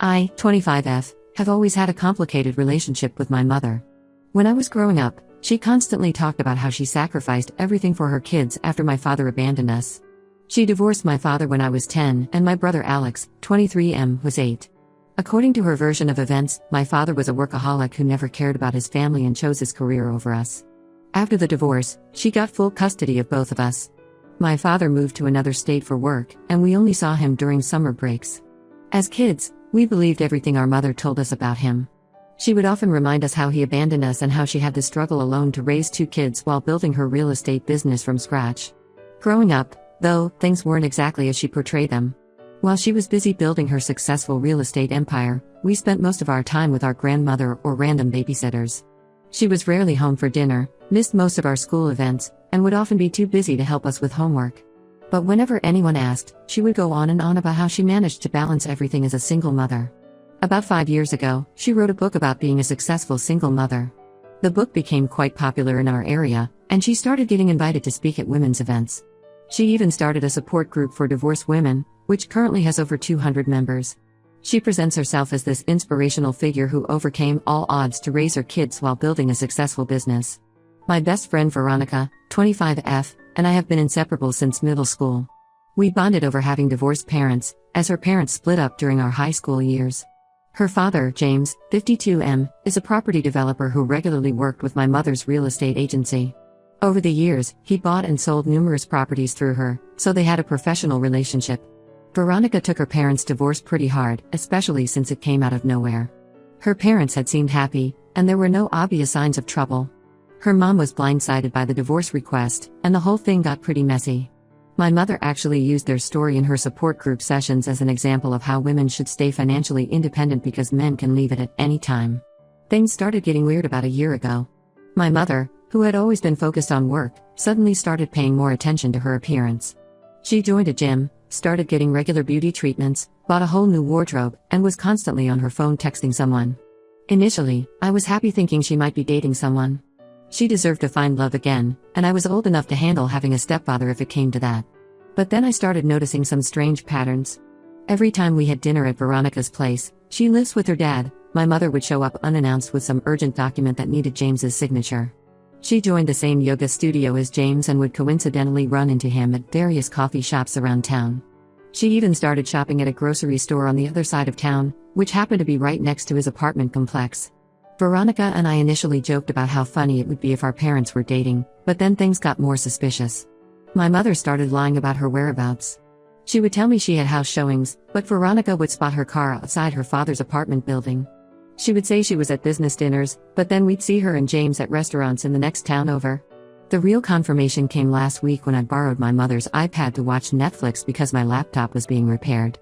I, 25F, have always had a complicated relationship with my mother. When I was growing up, she constantly talked about how she sacrificed everything for her kids after my father abandoned us. She divorced my father when I was 10 and my brother Alex, 23M, was 8. According to her version of events, my father was a workaholic who never cared about his family and chose his career over us. After the divorce, she got full custody of both of us. My father moved to another state for work, and we only saw him during summer breaks. As kids, we believed everything our mother told us about him. She would often remind us how he abandoned us and how she had to struggle alone to raise 2 kids while building her real estate business from scratch. Growing up, though, things weren't exactly as she portrayed them. While she was busy building her successful real estate empire, we spent most of our time with our grandmother or random babysitters. She was rarely home for dinner, missed most of our school events, and would often be too busy to help us with homework. But whenever anyone asked, she would go on and on about how she managed to balance everything as a single mother. About 5 years ago, she wrote a book about being a successful single mother. The book became quite popular in our area, and she started getting invited to speak at women's events. She even started a support group for divorced women, which currently has over 200 members. She presents herself as this inspirational figure who overcame all odds to raise her kids while building a successful business. My best friend Veronica, 25F, and I have been inseparable since middle school. We bonded over having divorced parents, as her parents split up during our high school years. Her father, James, 52M, is a property developer who regularly worked with my mother's real estate agency. Over the years, he bought and sold numerous properties through her, so they had a professional relationship. Veronica took her parents' divorce pretty hard, especially since it came out of nowhere. Her parents had seemed happy, and there were no obvious signs of trouble. Her mom was blindsided by the divorce request, and the whole thing got pretty messy. My mother actually used their story in her support group sessions as an example of how women should stay financially independent because men can leave it at any time. Things started getting weird about a year ago. My mother, who had always been focused on work, suddenly started paying more attention to her appearance. She joined a gym, started getting regular beauty treatments, bought a whole new wardrobe, and was constantly on her phone texting someone. Initially, I was happy thinking she might be dating someone. She deserved to find love again, and I was old enough to handle having a stepfather if it came to that. But then I started noticing some strange patterns. Every time we had dinner at Veronica's place, she lives with her dad, my mother would show up unannounced with some urgent document that needed James's signature. She joined the same yoga studio as James and would coincidentally run into him at various coffee shops around town. She even started shopping at a grocery store on the other side of town, which happened to be right next to his apartment complex. Veronica and I initially joked about how funny it would be if our parents were dating, but then things got more suspicious. My mother started lying about her whereabouts. She would tell me she had house showings, but Veronica would spot her car outside her father's apartment building. She would say she was at business dinners, but then we'd see her and James at restaurants in the next town over. The real confirmation came last week when I borrowed my mother's iPad to watch Netflix because my laptop was being repaired.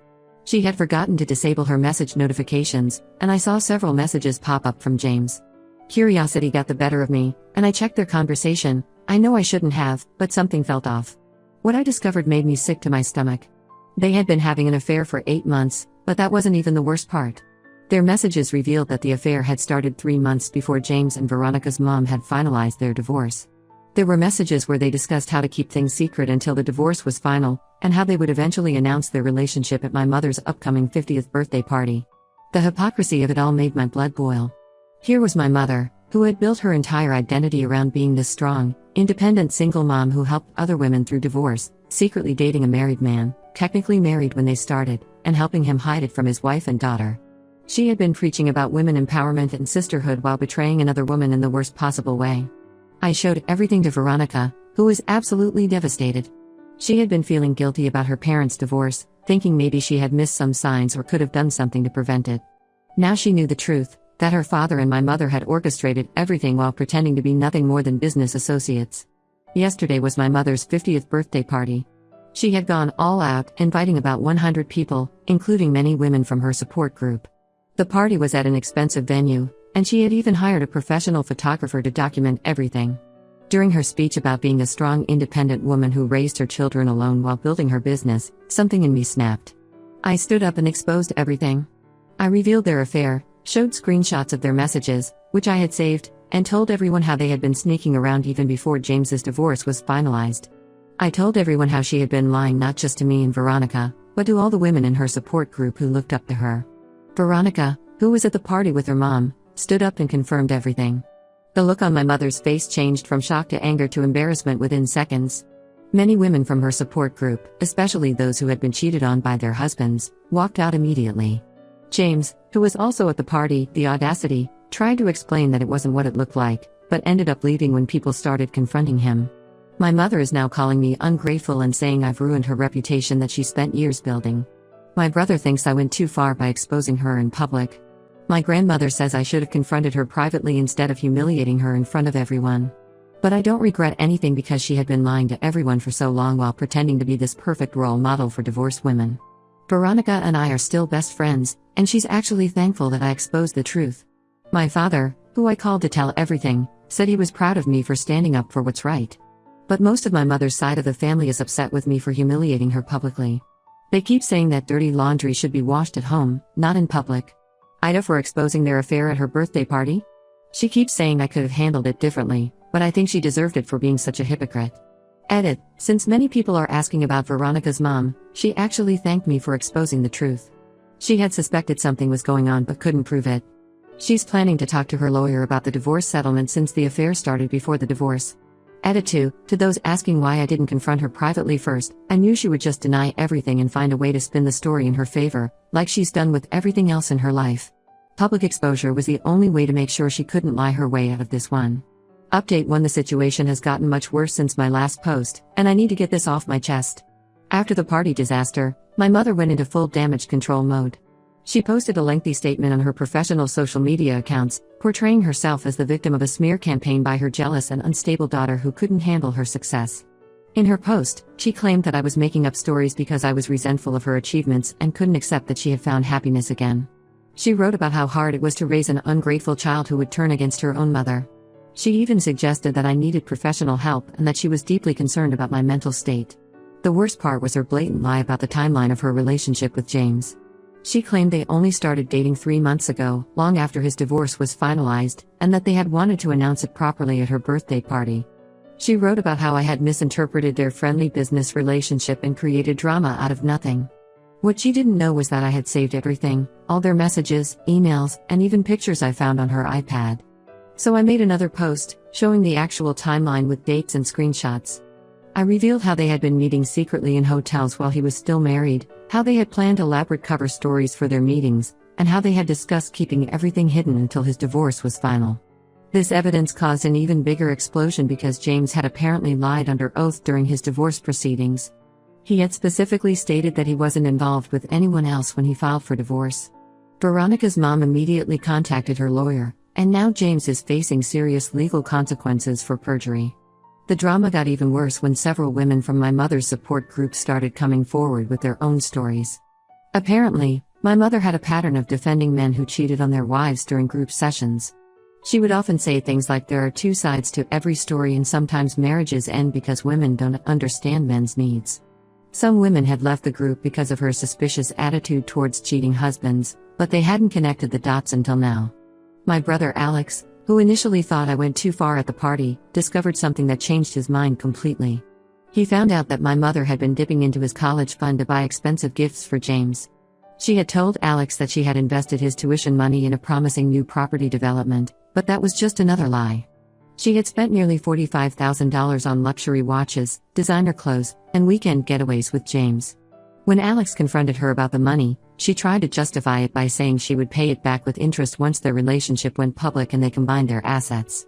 She had forgotten to disable her message notifications, and I saw several messages pop up from James. Curiosity got the better of me, and I checked their conversation. I know I shouldn't have, but something felt off. What I discovered made me sick to my stomach. They had been having an affair for 8 months, but that wasn't even the worst part. Their messages revealed that the affair had started 3 months before James and Veronica's mom had finalized their divorce. There were messages where they discussed how to keep things secret until the divorce was final, and how they would eventually announce their relationship at my mother's upcoming 50th birthday party. The hypocrisy of it all made my blood boil. Here was my mother, who had built her entire identity around being this strong, independent single mom who helped other women through divorce, secretly dating a married man, technically married when they started, and helping him hide it from his wife and daughter. She had been preaching about women empowerment and sisterhood while betraying another woman in the worst possible way. I showed everything to Veronica, who was absolutely devastated. She had been feeling guilty about her parents' divorce, thinking maybe she had missed some signs or could have done something to prevent it. Now she knew the truth, that her father and my mother had orchestrated everything while pretending to be nothing more than business associates. Yesterday was my mother's 50th birthday party. She had gone all out, inviting about 100 people, including many women from her support group. The party was at an expensive venue, and she had even hired a professional photographer to document everything. During her speech about being a strong, independent woman who raised her children alone while building her business, something in me snapped. I stood up and exposed everything. I revealed their affair, showed screenshots of their messages, which I had saved, and told everyone how they had been sneaking around even before James's divorce was finalized. I told everyone how she had been lying not just to me and Veronica, but to all the women in her support group who looked up to her. Veronica, who was at the party with her mom, stood up and confirmed everything. The look on my mother's face changed from shock to anger to embarrassment within seconds. Many women from her support group, especially those who had been cheated on by their husbands, walked out immediately. James, who was also at the party, the audacity, tried to explain that it wasn't what it looked like, but ended up leaving when people started confronting him. My mother is now calling me ungrateful and saying I've ruined her reputation that she spent years building. My brother thinks I went too far by exposing her in public. My grandmother says I should have confronted her privately instead of humiliating her in front of everyone. But I don't regret anything because she had been lying to everyone for so long while pretending to be this perfect role model for divorced women. Veronica and I are still best friends, and she's actually thankful that I exposed the truth. My father, who I called to tell everything, said he was proud of me for standing up for what's right. But most of my mother's side of the family is upset with me for humiliating her publicly. They keep saying that dirty laundry should be washed at home, not in public. Ida for exposing their affair at her birthday party? She keeps saying I could have handled it differently, but I think she deserved it for being such a hypocrite. Edit: since many people are asking about Veronica's mom, she actually thanked me for exposing the truth. She had suspected something was going on but couldn't prove it. She's planning to talk to her lawyer about the divorce settlement since the affair started before the divorce. Edit 2: to those asking why I didn't confront her privately first, I knew she would just deny everything and find a way to spin the story in her favor, like she's done with everything else in her life. Public exposure was the only way to make sure she couldn't lie her way out of this one. Update 1: the situation has gotten much worse since my last post, and I need to get this off my chest. After the party disaster, my mother went into full damage control mode. She posted a lengthy statement on her professional social media accounts, portraying herself as the victim of a smear campaign by her jealous and unstable daughter who couldn't handle her success. In her post, she claimed that I was making up stories because I was resentful of her achievements and couldn't accept that she had found happiness again. She wrote about how hard it was to raise an ungrateful child who would turn against her own mother. She even suggested that I needed professional help and that she was deeply concerned about my mental state. The worst part was her blatant lie about the timeline of her relationship with James. She claimed they only started dating 3 months ago, long after his divorce was finalized, and that they had wanted to announce it properly at her birthday party. She wrote about how I had misinterpreted their friendly business relationship and created drama out of nothing. What she didn't know was that I had saved everything, all their messages, emails, and even pictures I found on her iPad. So I made another post, showing the actual timeline with dates and screenshots. I revealed how they had been meeting secretly in hotels while he was still married, how they had planned elaborate cover stories for their meetings, and how they had discussed keeping everything hidden until his divorce was final. This evidence caused an even bigger explosion because James had apparently lied under oath during his divorce proceedings. He had specifically stated that he wasn't involved with anyone else when he filed for divorce. Veronica's mom immediately contacted her lawyer, and now James is facing serious legal consequences for perjury. The drama got even worse when several women from my mother's support group started coming forward with their own stories. Apparently, my mother had a pattern of defending men who cheated on their wives during group sessions. She would often say things like there are two sides to every story and sometimes marriages end because women don't understand men's needs. Some women had left the group because of her suspicious attitude towards cheating husbands, but they hadn't connected the dots until now. My brother Alex, who initially thought I went too far at the party, discovered something that changed his mind completely. He found out that my mother had been dipping into his college fund to buy expensive gifts for James. She had told Alex that she had invested his tuition money in a promising new property development, but that was just another lie. She had spent nearly $45,000 on luxury watches, designer clothes, and weekend getaways with James. When Alex confronted her about the money, she tried to justify it by saying she would pay it back with interest once their relationship went public and they combined their assets.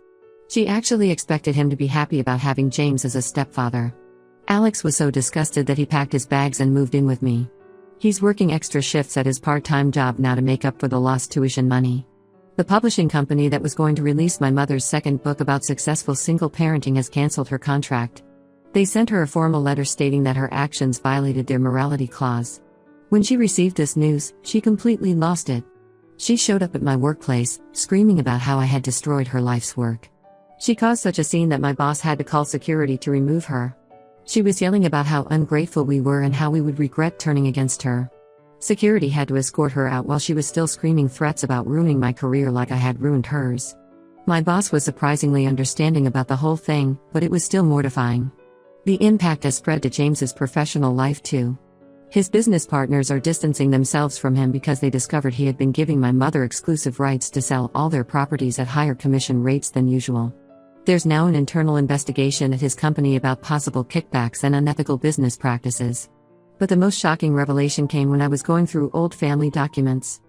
She actually expected him to be happy about having James as a stepfather. Alex was so disgusted that he packed his bags and moved in with me. He's working extra shifts at his part-time job now to make up for the lost tuition money. The publishing company that was going to release my mother's second book about successful single parenting has canceled her contract. They sent her a formal letter stating that her actions violated their morality clause. When she received this news, she completely lost it. She showed up at my workplace, screaming about how I had destroyed her life's work. She caused such a scene that my boss had to call security to remove her. She was yelling about how ungrateful we were and how we would regret turning against her. Security had to escort her out while she was still screaming threats about ruining my career like I had ruined hers. My boss was surprisingly understanding about the whole thing, but it was still mortifying. The impact has spread to James's professional life too. His business partners are distancing themselves from him because they discovered he had been giving my mother exclusive rights to sell all their properties at higher commission rates than usual. There's now an internal investigation at his company about possible kickbacks and unethical business practices. But the most shocking revelation came when I was going through old family documents.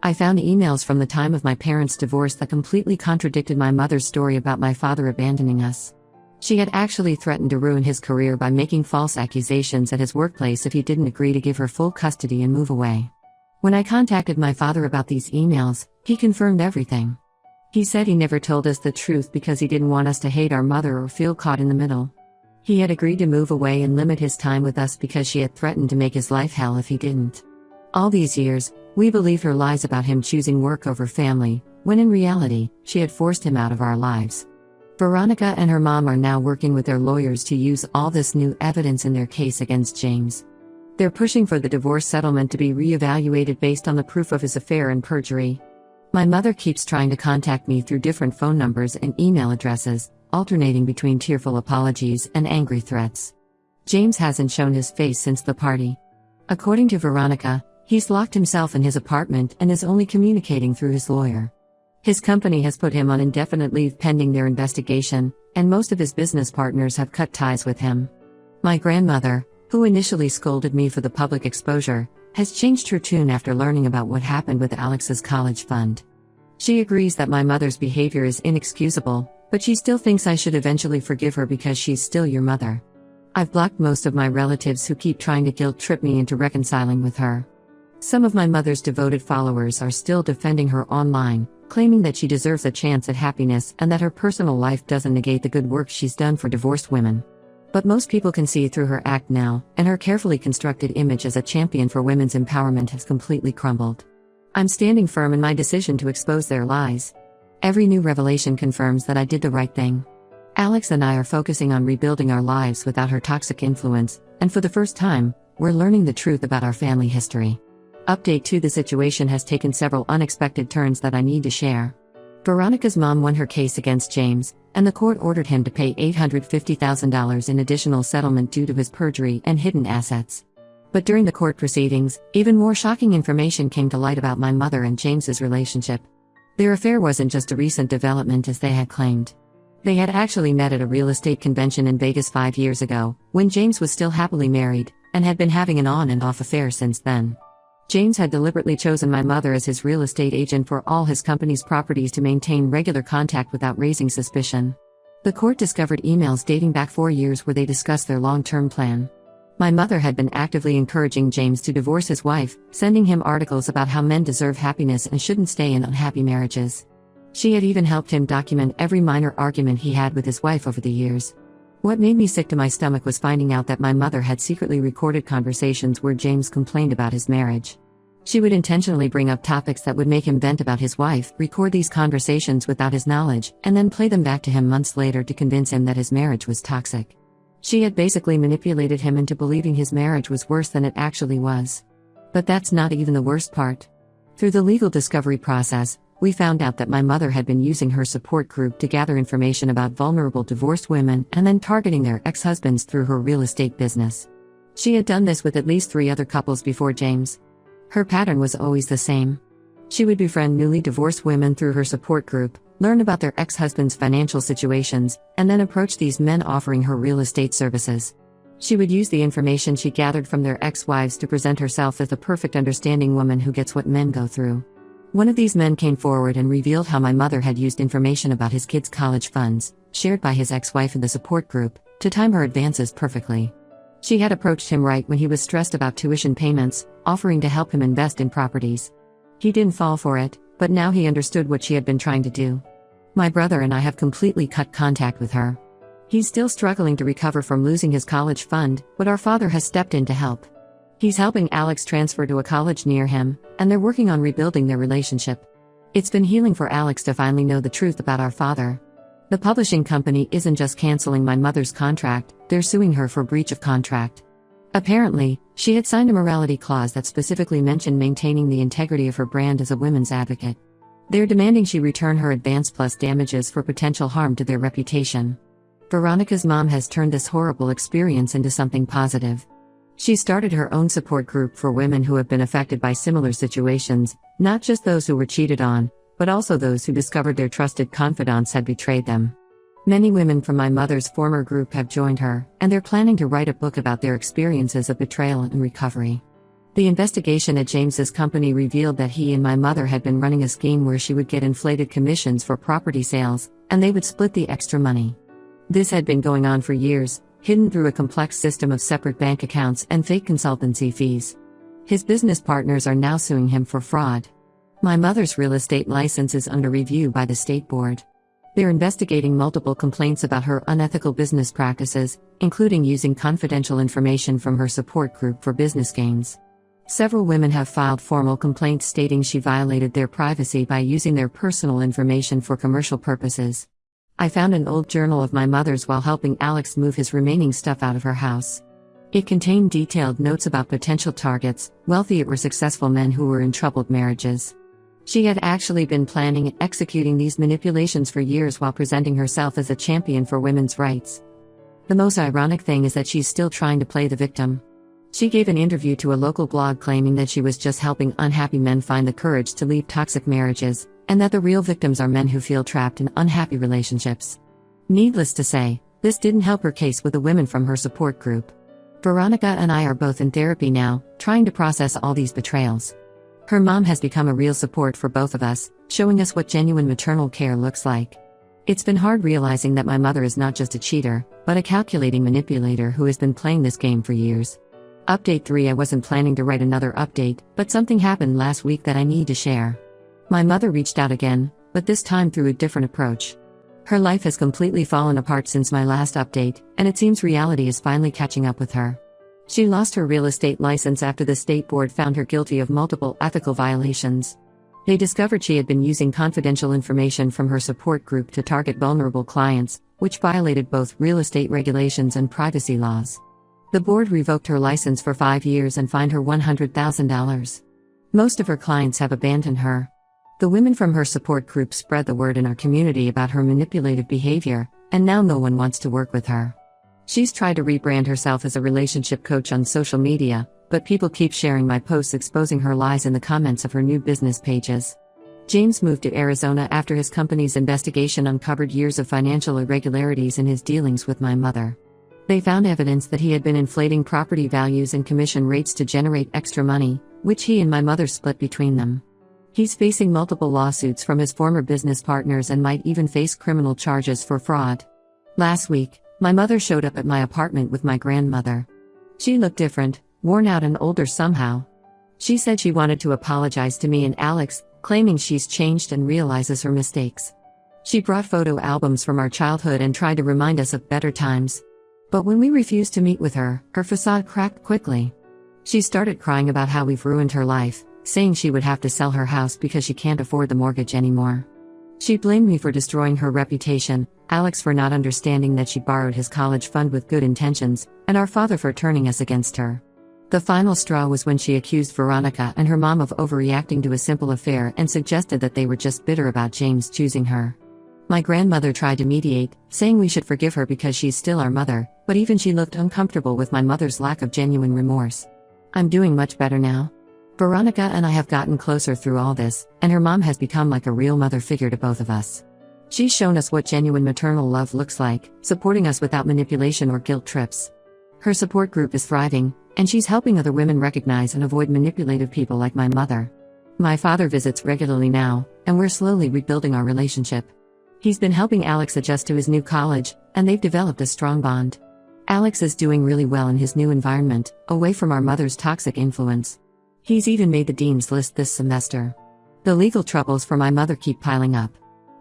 I found emails from the time of my parents' divorce that completely contradicted my mother's story about my father abandoning us. She had actually threatened to ruin his career by making false accusations at his workplace if he didn't agree to give her full custody and move away. When I contacted my father about these emails, he confirmed everything. He said he never told us the truth because he didn't want us to hate our mother or feel caught in the middle. He had agreed to move away and limit his time with us because she had threatened to make his life hell if he didn't. All these years, we believed her lies about him choosing work over family, when in reality, she had forced him out of our lives. Veronica and her mom are now working with their lawyers to use all this new evidence in their case against James. They're pushing for the divorce settlement to be re-evaluated based on the proof of his affair and perjury. My mother keeps trying to contact me through different phone numbers and email addresses, alternating between tearful apologies and angry threats. James hasn't shown his face since the party. According to Veronica, he's locked himself in his apartment and is only communicating through his lawyer. His company has put him on indefinite leave pending their investigation, and most of his business partners have cut ties with him. My grandmother, who initially scolded me for the public exposure, has changed her tune after learning about what happened with Alex's college fund. She agrees that my mother's behavior is inexcusable, but she still thinks I should eventually forgive her because she's still your mother. I've blocked most of my relatives who keep trying to guilt-trip me into reconciling with her. Some of my mother's devoted followers are still defending her online, claiming that she deserves a chance at happiness and that her personal life doesn't negate the good work she's done for divorced women. But most people can see through her act now, and her carefully constructed image as a champion for women's empowerment has completely crumbled. I'm standing firm in my decision to expose their lies. Every new revelation confirms that I did the right thing. Alex and I are focusing on rebuilding our lives without her toxic influence, and for the first time, we're learning the truth about our family history. Update 2: The situation has taken several unexpected turns that I need to share. Veronica's mom won her case against James, and the court ordered him to pay $850,000 in additional settlement due to his perjury and hidden assets. But during the court proceedings, even more shocking information came to light about my mother and James's relationship. Their affair wasn't just a recent development as they had claimed. They had actually met at a real estate convention in Vegas 5 years ago, when James was still happily married, and had been having an on and off affair since then. James had deliberately chosen my mother as his real estate agent for all his company's properties to maintain regular contact without raising suspicion. The court discovered emails dating back 4 years where they discussed their long-term plan. My mother had been actively encouraging James to divorce his wife, sending him articles about how men deserve happiness and shouldn't stay in unhappy marriages. She had even helped him document every minor argument he had with his wife over the years. What made me sick to my stomach was finding out that my mother had secretly recorded conversations where James complained about his marriage. She would intentionally bring up topics that would make him vent about his wife, record these conversations without his knowledge, and then play them back to him months later to convince him that his marriage was toxic. She had basically manipulated him into believing his marriage was worse than it actually was. But that's not even the worst part. Through the legal discovery process, we found out that my mother had been using her support group to gather information about vulnerable divorced women and then targeting their ex-husbands through her real estate business. She had done this with at least 3 other couples before James. Her pattern was always the same. She would befriend newly divorced women through her support group, learn about their ex-husbands' financial situations, and then approach these men offering her real estate services. She would use the information she gathered from their ex-wives to present herself as the perfect understanding woman who gets what men go through. One of these men came forward and revealed how my mother had used information about his kids' college funds, shared by his ex-wife in the support group, to time her advances perfectly. She had approached him right when he was stressed about tuition payments, offering to help him invest in properties. He didn't fall for it, but now he understood what she had been trying to do. My brother and I have completely cut contact with her. He's still struggling to recover from losing his college fund, but our father has stepped in to help. He's helping Alex transfer to a college near him, and they're working on rebuilding their relationship. It's been healing for Alex to finally know the truth about our father. The publishing company isn't just canceling my mother's contract, they're suing her for breach of contract. Apparently, she had signed a morality clause that specifically mentioned maintaining the integrity of her brand as a women's advocate. They're demanding she return her advance plus damages for potential harm to their reputation. Veronica's mom has turned this horrible experience into something positive. She started her own support group for women who have been affected by similar situations, not just those who were cheated on, but also those who discovered their trusted confidants had betrayed them. Many women from my mother's former group have joined her, and they're planning to write a book about their experiences of betrayal and recovery. The investigation at James's company revealed that he and my mother had been running a scheme where she would get inflated commissions for property sales, and they would split the extra money. This had been going on for years, hidden through a complex system of separate bank accounts and fake consultancy fees. His business partners are now suing him for fraud. My mother's real estate license is under review by the state board. They're investigating multiple complaints about her unethical business practices, including using confidential information from her support group for business gains. Several women have filed formal complaints stating she violated their privacy by using their personal information for commercial purposes. I found an old journal of my mother's while helping Alex move his remaining stuff out of her house. It contained detailed notes about potential targets, wealthy or successful men who were in troubled marriages. She had actually been planning and executing these manipulations for years while presenting herself as a champion for women's rights. The most ironic thing is that she's still trying to play the victim. She gave an interview to a local blog claiming that she was just helping unhappy men find the courage to leave toxic marriages, and that the real victims are men who feel trapped in unhappy relationships. Needless to say, this didn't help her case with the women from her support group. Veronica and I are both in therapy now, trying to process all these betrayals. Her mom has become a real support for both of us, showing us what genuine maternal care looks like. It's been hard realizing that my mother is not just a cheater, but a calculating manipulator who has been playing this game for years. Update 3: I wasn't planning to write another update, but something happened last week that I need to share. My mother reached out again, but this time through a different approach. Her life has completely fallen apart since my last update, and it seems reality is finally catching up with her. She lost her real estate license after the state board found her guilty of multiple ethical violations. They discovered she had been using confidential information from her support group to target vulnerable clients, which violated both real estate regulations and privacy laws. The board revoked her license for 5 years and fined her $100,000. Most of her clients have abandoned her. The women from her support group spread the word in our community about her manipulative behavior, and now no one wants to work with her. She's tried to rebrand herself as a relationship coach on social media, but people keep sharing my posts exposing her lies in the comments of her new business pages. James moved to Arizona after his company's investigation uncovered years of financial irregularities in his dealings with my mother. They found evidence that he had been inflating property values and commission rates to generate extra money, which he and my mother split between them. He's facing multiple lawsuits from his former business partners and might even face criminal charges for fraud. Last week, my mother showed up at my apartment with my grandmother. She looked different, worn out and older somehow. She said she wanted to apologize to me and Alex, claiming she's changed and realizes her mistakes. She brought photo albums from our childhood and tried to remind us of better times. But when we refused to meet with her, her facade cracked quickly. She started crying about how we've ruined her life, saying she would have to sell her house because she can't afford the mortgage anymore. She blamed me for destroying her reputation, Alex for not understanding that she borrowed his college fund with good intentions, and our father for turning us against her. The final straw was when she accused Veronica and her mom of overreacting to a simple affair and suggested that they were just bitter about James choosing her. My grandmother tried to mediate, saying we should forgive her because she's still our mother, but even she looked uncomfortable with my mother's lack of genuine remorse. I'm doing much better now. Veronica and I have gotten closer through all this, and her mom has become like a real mother figure to both of us. She's shown us what genuine maternal love looks like, supporting us without manipulation or guilt trips. Her support group is thriving, and she's helping other women recognize and avoid manipulative people like my mother. My father visits regularly now, and we're slowly rebuilding our relationship. He's been helping Alex adjust to his new college, and they've developed a strong bond. Alex is doing really well in his new environment, away from our mother's toxic influence. He's even made the dean's list this semester. The legal troubles for my mother keep piling up.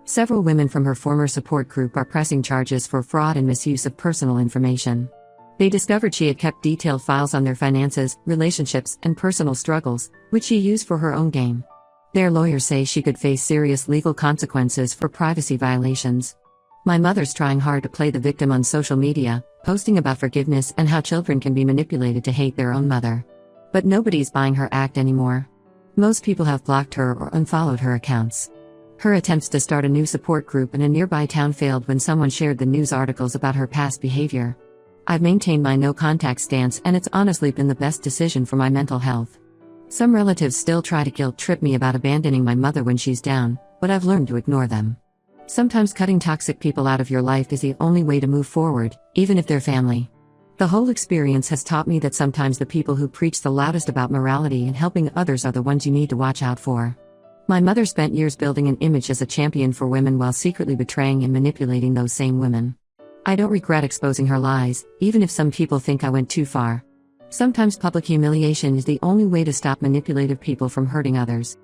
Several women from her former support group are pressing charges for fraud and misuse of personal information. They discovered she had kept detailed files on their finances, relationships, and personal struggles, which she used for her own gain. Their lawyers say she could face serious legal consequences for privacy violations. My mother's trying hard to play the victim on social media, posting about forgiveness and how children can be manipulated to hate their own mother. But nobody's buying her act anymore. Most people have blocked her or unfollowed her accounts. Her attempts to start a new support group in a nearby town failed when someone shared the news articles about her past behavior. I've maintained my no contact stance, and it's honestly been the best decision for my mental health. Some relatives still try to guilt trip me about abandoning my mother when she's down, but I've learned to ignore them. Sometimes cutting toxic people out of your life is the only way to move forward, even if they're family. The whole experience has taught me that sometimes the people who preach the loudest about morality and helping others are the ones you need to watch out for. My mother spent years building an image as a champion for women while secretly betraying and manipulating those same women. I don't regret exposing her lies, even if some people think I went too far. Sometimes public humiliation is the only way to stop manipulative people from hurting others.